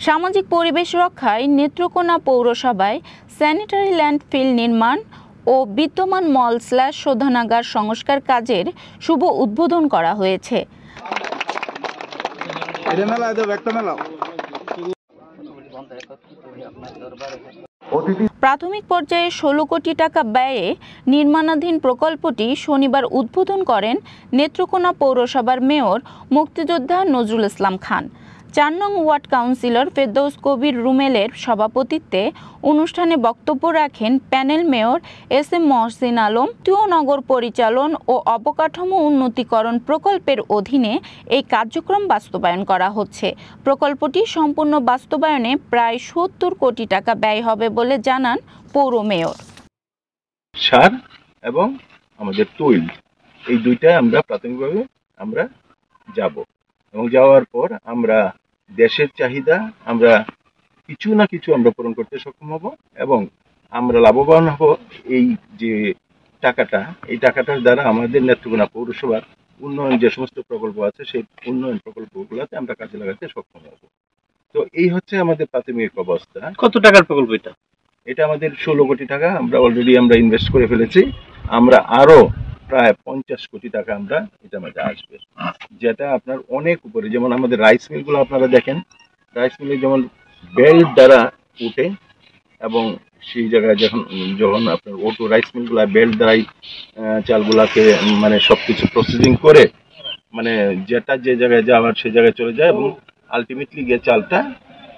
সামাজিক পরিবেশ রক্ষায় নেত্রকোনা পৌরসভায় স্যানিটারি ল্যান্ডফিল নির্মাণ ও বিদ্যমান মল/শোধনাগার সংস্কার কাজের শুভ উদ্বোধন করা হয়েছে। প্রাথমিক পর্যায়ে ১৬ কোটি টাকা ব্যয়ে নির্মাণাধীন প্রকল্পটি শনিবার উদ্বোধন করেন নেত্রকোনা পৌরসভার মেয়র মুক্তিযোদ্ধা নজরুল ইসলাম খান। ৪ নং ওয়ার্ড কাউন্সিলর ফেরদৌস কবির রুমেলের সভাপতিত্বে অনুষ্ঠানে বক্তব্য রাখেন panel mayor SM. Mohsin Alam. জাতীয় নগর পরিচালন ও অবকাঠামো উন্নতিকরণ প্রকল্পের অধীনে এই কার্যক্রম বাস্তবায়ন করা হচ্ছে। প্রকল্পটি সম্পূর্ণ বাস্তবায়নে প্রায় ৭০ কোটি টাকা ব্যয় হবে বলে জানান পৌর মেয়র। সার এবং আমাদের তৈল, এই দুইটা আমরা প্রাথমিকভাবে আমরা যাব এবং যাওয়ার পর আমরা দেশের চাহিদা আমরা কিছু না কিছু আমরা পূরণ করতে সক্ষম হব এবং আমরা লাভবান হব। এই যে টাকাটা, এই টাকাটার দ্বারা আমাদের নেত্রকোনা পৌরসভার উন্নয়ন যে সমস্ত প্রকল্প আছে সেই উন্নয়ন প্রকল্পগুলোতে আমরা কাজে লাগাতে সক্ষম হব। তো এই হচ্ছে আমাদের প্রাথমিক অবস্থা। কত টাকার প্রকল্প এটা? এটা আমাদের ১৬ কোটি টাকা আমরা অলরেডি আমরা ইনভেস্ট করে ফেলেছি। আমরা আরো প্রায় ৫০ কোটি টাকা আমরা এটা মধ্যে আসবে, যেটা আপনার অনেক উপরে। যেমন আমাদের রাইস মিলগুলো আপনারা দেখেন, রাইস মিলে যেমন বেল্ট দ্বারা উঠে এবং সেই জায়গায় যখন আপনার অটো রাইস মিলগুলা বেল্ট দ্বারাই চালগুলাকে মানে সবকিছু প্রসেসিং করে মানে যেটা যে জায়গায় যাওয়ার সেই জায়গায় চলে যায় এবং আলটিমেটলি গিয়ে চালটা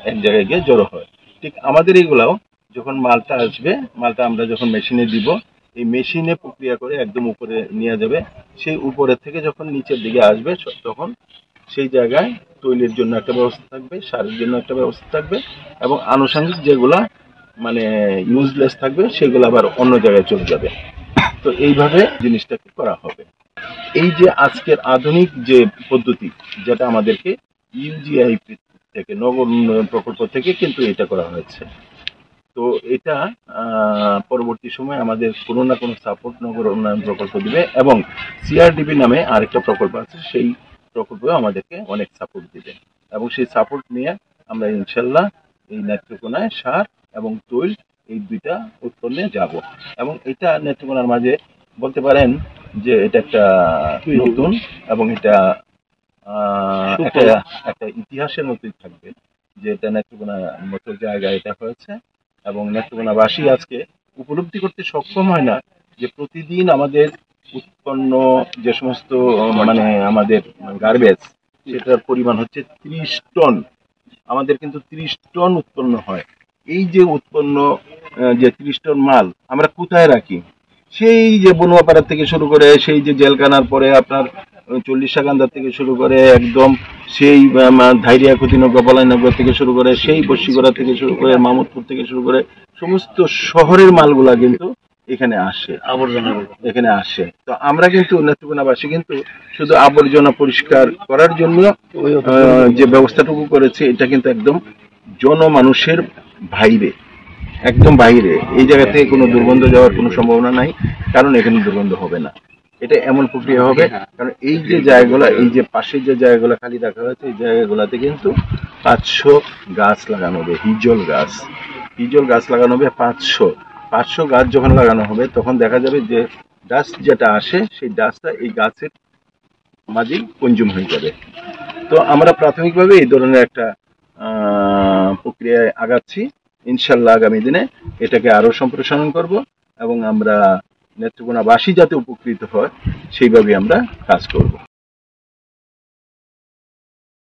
এক জায়গায় গিয়ে জড়ো হয়। ঠিক আমাদের এইগুলাও যখন মালটা আসবে, মালটা আমরা যখন মেশিনে দিব, এই মেশিনে প্রক্রিয়া করে একদম উপরে নিয়ে যাবে। সেই উপরের থেকে যখন নিচের দিকে আসবে তখন সেই জায়গায় তৈলের জন্য একটা ব্যবস্থা থাকবে, সারের জন্য একটা ব্যবস্থা থাকবে এবং আনুষঙ্গিক যেগুলা মানে ইউজলেস থাকবে সেগুলো আবার অন্য জায়গায় চলে যাবে। তো এইভাবে জিনিসটাকে করা হবে। এই যে আজকের আধুনিক যে পদ্ধতি, যেটা আমাদেরকে ইউজিআই থেকে নগর উন্নয়ন প্রকল্প থেকে কিন্তু এটা করা হয়েছে। তো এটা পরবর্তী সময় আমাদের কোনো না কোনো সাপোর্ট নগর উন্নয়ন প্রকল্প দিবে এবং সিআরডিবি নামে আরেকটা প্রকল্প আছে, সেই প্রকল্পে আমাদেরকে অনেক সাপোর্ট দিবে এবং সেই সাপোর্ট নিয়ে আমরা ইনশাল্লাহ এই নেত্রকোনায় সার এবং তৈল এই দুইটা উৎপন্নে যাব এবং এটা নেত্রকোনার মাঝে বলতে পারেন যে এটা একটা নতুন এবং এটা একটা ইতিহাসের মতোই থাকবে যে এটা নেত্রকোনার মতো জায়গায় এটা হয়েছে এবং নেত্রকোনাবাসী আজকে উপলব্ধি করতে সক্ষম হয় না যে প্রতিদিন আমাদের উৎপন্ন যে সমস্ত মানে আমাদের গার্বেজ, সেটার পরিমাণ হচ্ছে ৩০ টন। আমাদের কিন্তু ৩০ টন উৎপন্ন হয়। এই যে উৎপন্ন যে ৩০ টন মাল আমরা কোথায় রাখি? সেই যে বনুয়াপাড়া থেকে শুরু করে, সেই যে জেলখানার পরে আপনার ৪০ সাগান্দার থেকে শুরু করে একদম সেই ধাইরিয়া কুতিনগর বলাইনগর থেকে শুরু করে, সেই বসিগড়া থেকে শুরু করে মামুদপুর থেকে শুরু করে সমস্ত শহরের মালগুলা কিন্তু এখানে আসে, আবর্জনাগুলো এখানে আসে। তো আমরা কিন্তু নেত্রকোনাবাসী কিন্তু শুধু আবর্জনা পরিষ্কার করার জন্য যে ব্যবস্থাটুকু করেছে এটা কিন্তু একদম জনমানুষের বাইরে, একদম বাইরে। এই জায়গা থেকে কোনো দুর্গন্ধ যাওয়ার কোনো সম্ভাবনা নাই, কারণ এখানে দুর্গন্ধ হবে না। এটা এমন প্রক্রিয়া হবে, কারণ এই যে জায়গাগুলো, এই যে পাশের যে জায়গাগুলো খালি রাখা হয়েছে, এই জায়গাগুলোতে কিন্তু ৫০০ গাছ লাগানো হবে, হিজল গাছ লাগানো হবে ৫০০ গাছ যখন লাগানো হবে তখন দেখা যাবে যে ডাস্ট যেটা আসে সেই ডাস্টটা এই গাছের মাঝেই কনজিউম হয়ে যাবে। তো আমরা প্রাথমিকভাবে এই ধরনের একটা প্রক্রিয়ায় আগাচ্ছি। ইনশাল্লাহ আগামী দিনে এটাকে আরো সম্প্রসারণ করব এবং আমরা নেত্রকোনাবাসী যাতে উপকৃত হয় সেইভাবে আমরা কাজ করব।